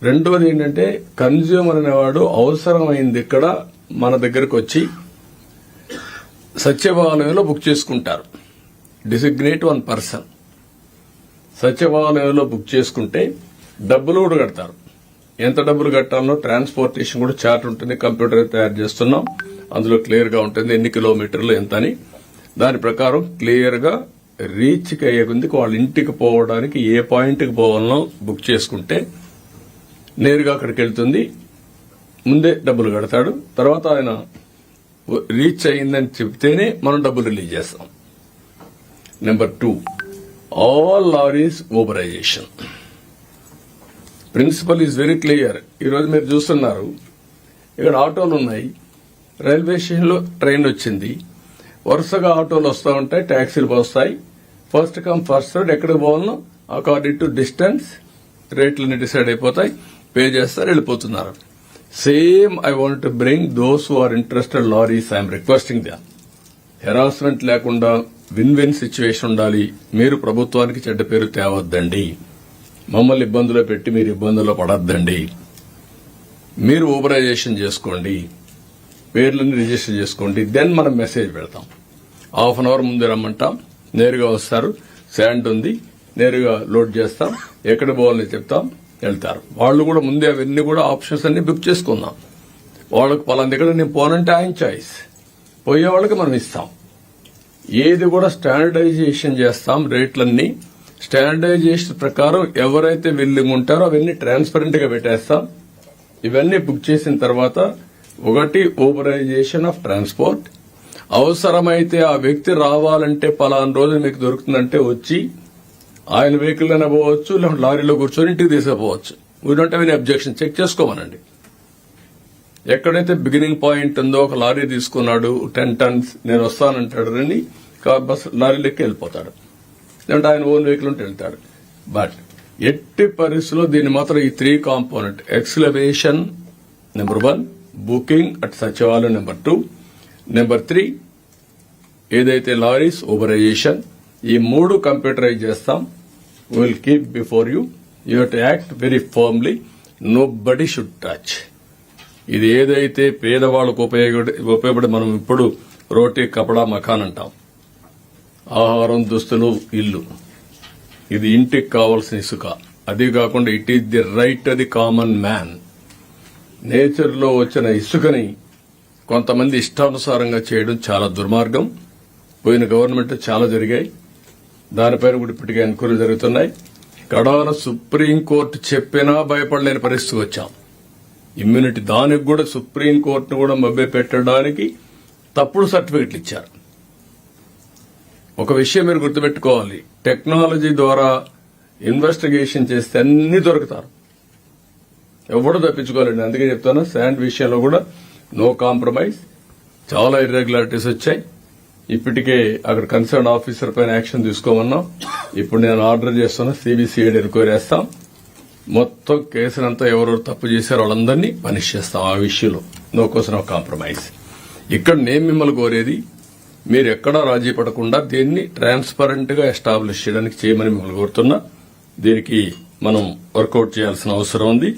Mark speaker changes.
Speaker 1: రెండోది ఏంటంటే కన్జ్యూమర్ అనేవాడు అవసరమైంది ఇక్కడ మన దగ్గరకు వచ్చి సచివాలయంలో బుక్ చేసుకుంటారు. డిసిగ్నేట్ 1 పర్సన్ సచివాలయంలో బుక్ చేసుకుంటే డబ్బులు కూడా కడతారు. ఎంత డబ్బులు కట్టాలో ట్రాన్స్పోర్టేషన్ కూడా చార్ట్ ఉంటుంది. కంప్యూటర్ తయారు చేస్తున్నాం, అందులో క్లియర్ గా ఉంటుంది ఎన్ని కిలోమీటర్లు ఎంత అని. దాని ప్రకారం క్లియర్ గా రీచ్ అయ్యేకుంది వాళ్ళ ఇంటికి పోవడానికి ఏ పాయింట్ కి పోవాలనో బుక్ చేసుకుంటే నేరుగా అక్కడికి వెళ్తుంది. ముందే డబ్బులు కడతాడు. తర్వాత ఆయన రీచ్ అయిందని చెప్తేనే మనం డబ్బులు రిలీజ్ చేస్తాం. Number 2, all lorries uberization. Principle is very clear. ఈరోజు మీరు చూస్తున్నారు ఇక్కడ ఆటోలు ఉన్నాయి, రైల్వే స్టేషన్లో ట్రైన్ వచ్చింది, వరుసగా ఆటోలు వస్తూ ఉంటాయి, ట్యాక్సీలు వస్తాయి. ఫస్ట్ కమ్ ఫస్ట్ సర్వ్, ఎక్కడికి పోవాలనో అకార్డింగ్ టు డిస్టెన్స్ రేట్లన్నీ డిసైడ్ అయిపోతాయి, పే చేస్తారు, వెళ్ళిపోతున్నారు. Same I want to bring those who are interested lorries. I'm requesting them. Harassment లేకుండా విన్ విన్ సిచ్యువేషన్ ఉండాలి. మీరు ప్రభుత్వానికి చెడ్డ పేరు తేవద్దండి. మమ్మల్ని ఇబ్బందులో పెట్టి మీరు ఇబ్బందుల్లో పడద్దండి. మీరు ఊబరైజేషన్ చేసుకోండి, పేర్లని రిజిస్టర్ చేసుకోండి. దెన్ మనం మెసేజ్ పెడతాం. హాఫ్ అన్ అవర్ ముందే రమ్మంటాం, నేరుగా వస్తారు. శాండ్ ఉంది, నేరుగా లోడ్ చేస్తాం, ఎక్కడ పోవాలని చెప్తాం, వెళ్తారు. వాళ్ళు కూడా ముందే అవన్నీ కూడా ఆప్షన్స్ అన్ని బుక్ చేసుకుందాం. వాళ్ళకు పలానా దగ్గర నేను పోనంటే ఆయన చాయిస్, పోయే వాళ్ళకి మనం ఇస్తాం. ఏది కూడా స్టాండర్డైజేషన్ చేస్తాం. రేట్లన్నీ స్టాండర్డైజేషన్ ప్రకారం ఎవరైతే విల్లింగ్ ఉంటారో అవన్నీ ట్రాన్స్పరెంట్ గా పెట్టేస్తాం. ఇవన్నీ బుక్ చేసిన తర్వాత ఒకటి ఊబరైజేషన్ ఆఫ్ ట్రాన్స్పోర్ట్. అవసరమైతే ఆ వ్యక్తి రావాలంటే పలానా రోజు మీకు దొరుకుతుందంటే వచ్చి ఆయన వెహికల్ అయినా పోవచ్చు, లేకుంటే లారీలో కూర్చొని ఇంటికి తీసుకుపోవచ్చు. We don't have any objection. Check చేసుకోమనండి. ఎక్కడైతే బిగినింగ్ పాయింట్ ఉందో ఒక లారీ తీసుకున్నాడు 10 tons నేను వస్తానంటాడు, రండి బస్ లారీలెక్కి వెళ్ళిపోతాడు, లేదంటే ఆయన ఓన్ వెహికల్ ఉంటే వెళ్తాడు. బట్ ఎట్టి పరిస్థితుల్లో దీన్ని మాత్రం ఈ 3 component exclamation number 1, booking at Sachivalayam number 2, number 3 ఏదైతే లారీస్ ఊబరైజేషన్, ఈ 3 కంప్యూటరైజ్ చేస్తాం. Will keep before you. You have to act very firmly. Nobody should touch. ఇది ఏదైతే పేదవాళ్లకు ఉపయోగపడి మనం ఇప్పుడు రోటీ కపడా మకాన్ అంటాం, ఆహారం, దుస్తులు, ఇల్లు, ఇది ఇంటికి కావాల్సిన ఇసుక. అది కాకుండా it is the right of the common man. Nature లో వచ్చిన ఇసుకని కొంతమంది ఇష్టానుసారంగా చేయడం చాలా దుర్మార్గం. పోయిన గవర్నమెంట్ చాలా జరిగాయి. దానిపైన కూడా ఇప్పటికే ఎంక్వైరీ జరుగుతున్నాయి. కడాన సుప్రీంకోర్టు చెప్పినా భయపడలేని పరిస్థితికి వచ్చాం. ఇమ్యూనిటీ దానికి కూడా సుప్రీంకోర్టును కూడా మభ్య పెట్టడానికి తప్పుడు సర్టిఫికెట్లు ఇచ్చారు. ఒక విషయం మీరు గుర్తుపెట్టుకోవాలి, టెక్నాలజీ ద్వారా ఇన్వెస్టిగేషన్ చేస్తే అన్ని దొరుకుతారు, ఎవడు తప్పించుకోవాలండి. అందుకే చెప్తాను, శాండ్ విషయంలో కూడా నో కాంప్రమైజ్. చాలా ఇర్రెగ్యులారిటీస్ వచ్చాయి. ఇప్పటికే అక్కడ కన్సర్న్ ఆఫీసర్ పైన యాక్షన్ తీసుకోమన్నాం. ఇప్పుడు నేను ఆర్డర్ చేస్తున్నా, సిబిసిఐడి ఎంక్వైరీ చేస్తాం. మొత్తం కేసునంతా ఎవరెవరు తప్పు చేశారో వాళ్ళందరినీ పనిష్ చేస్తాం. ఆ విషయంలో నో కోసం నో కాంప్రమైజ్. ఇక్కడ నేను మిమ్మల్ని కోరేది, మీరు ఎక్కడా రాజీ పడకుండా దీన్ని ట్రాన్స్పరెంట్ గా ఎస్టాబ్లిష్ చేయడానికి చేయమని మిమ్మల్ని కోరుతున్నా. దీనికి మనం వర్కౌట్ చేయాల్సిన అవసరం ఉంది.